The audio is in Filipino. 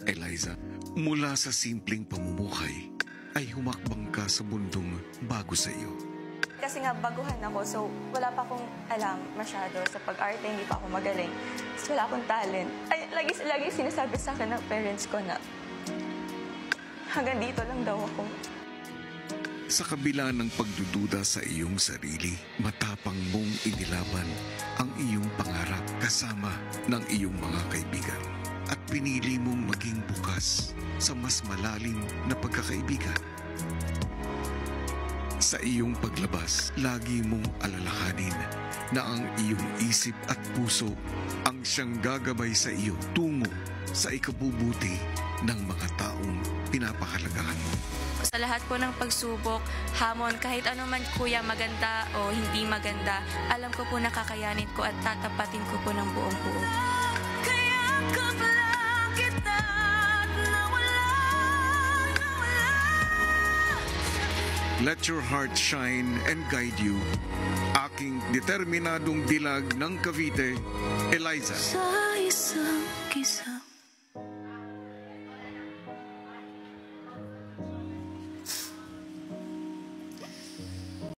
Eliza, mula sa simpleng pamumuhay ay humakbang ka sa mundong bago sa iyo. Kasi nga baguhan ako, so wala pa akong alam masyado sa pag-arte, hindi pa ako magaling. So, wala akong talent. Ay, lagi sinasabi sa akin ng parents ko na hanggang dito lang daw ako. Sa kabila ng pagdududa sa iyong sarili, matapang mong inilaban ang iyong pangarap kasama ng iyong mga kaibigan. At pinili mong maging bukas sa mas malalim na pagkakaibigan. Sa iyong paglabas, lagi mong alalahanin na ang iyong isip at puso ang siyang gagabay sa iyo tungo sa ikabubuti ng mga taong pinapahalagahan mo. Sa lahat po ng pagsubok, hamon, kahit ano man kuya maganda o hindi maganda, alam ko po nakakayanin ko at tatapatin ko po ng buong buo. Let your heart shine and guide you. Aking determinadong dilag ng Cavite, Eliza. Sa isang kisa